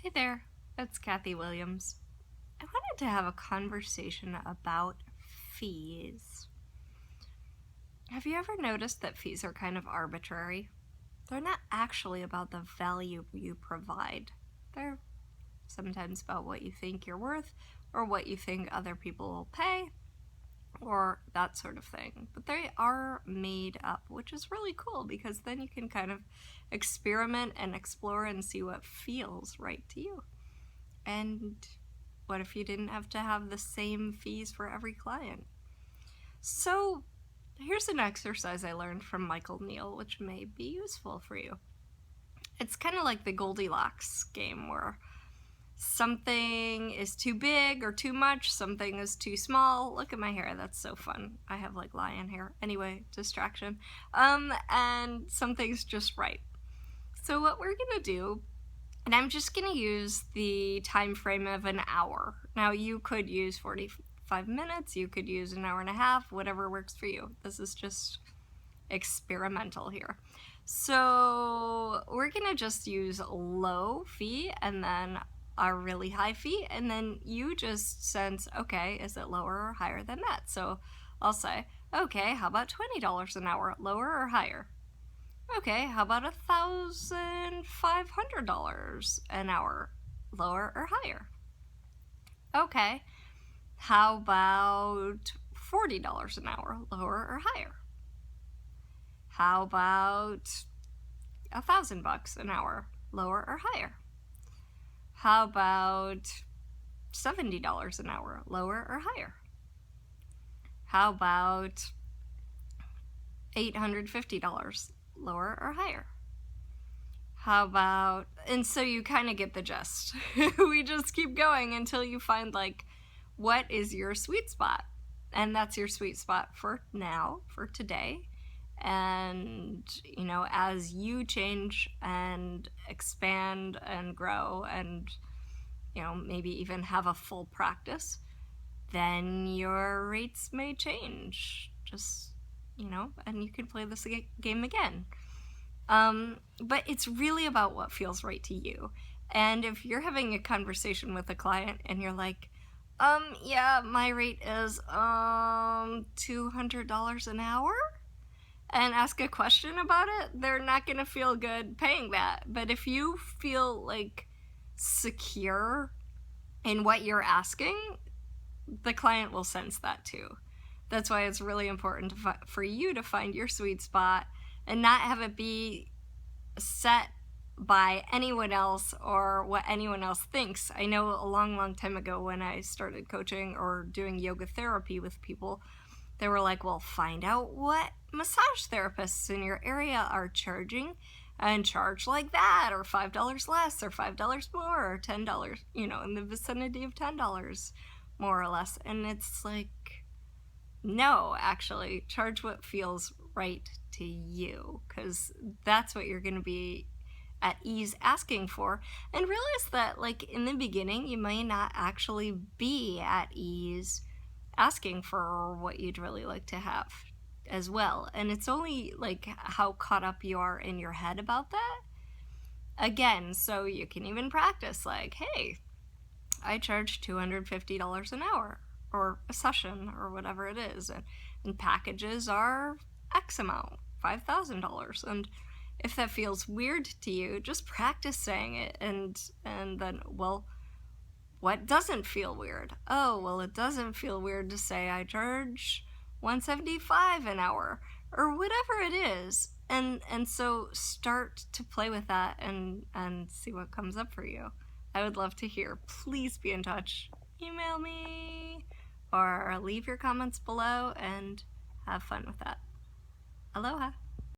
Hey there, it's Kathy Williams. I wanted to have a conversation about fees. Have you ever noticed that fees are kind of arbitrary? They're not actually about the value you provide. They're sometimes about what you think you're worth or what you think other people will pay or that sort of thing. But they are made up, which is really cool because then you can kind of experiment and explore and see what feels right to you. And what if you didn't have to have the same fees for every client? So here's an exercise I learned from Michael Neal, which may be useful for you. It's kind of like the Goldilocks game where something is too big or too much, something is too small. Look at my hair, that's so fun. I have like lion hair. Anyway, distraction. And something's just right. So what we're gonna do, and I'm just gonna use the time frame of an hour. Now you could use 45 minutes, you could use an hour and a half, whatever works for you. This is just experimental here. So we're gonna just use low fee and then a really high fee, and then you just sense, okay, is it lower or higher than that? So I'll say, okay, how about $20 an hour, lower or higher? Okay, how about $1,500 an hour, lower or higher? Okay, how about $40 an hour, lower or higher? How about $1,000 an hour, lower or higher? How about $70 an hour, lower or higher? How about $850, lower or higher? How about, and so you kind of get the gist. We just keep going until you find like, what is your sweet spot? And that's your sweet spot for now, for today. And, you know, as you change and expand and grow and, you know, maybe even have a full practice, then your rates may change. Just, you know, and you can play this game again. But it's really about what feels right to you. And if you're having a conversation with a client and you're like, yeah, my rate is $200 an hour, and ask a question about it, they're not gonna feel good paying that. But if you feel like secure in what you're asking, the client will sense that too. That's why it's really important for you to find your sweet spot and not have it be set by anyone else or what anyone else thinks. I know a long time ago when I started coaching or doing yoga therapy with people, they were like, well, find out what massage therapists in your area are charging and charge like that, or $5 less, or $5 more, or $10, you know, in the vicinity of $10 more or less. And it's like, no, actually, charge what feels right to you, because that's what you're going to be at ease asking for. And realize that, like, in the beginning, you may not actually be at ease asking for what you'd really like to have as well. And it's only like how caught up you are in your head about that. Again, so you can even practice like, hey, I charge $250 an hour or a session or whatever it is, and packages are X amount, $5,000. And if that feels weird to you, just practice saying it, and then, well, what doesn't feel weird? Oh, well, it doesn't feel weird to say I charge $175 an hour or whatever it is. And so start to play with that and see what comes up for you. I would love to hear. Please be in touch. Email me or leave your comments below and have fun with that. Aloha.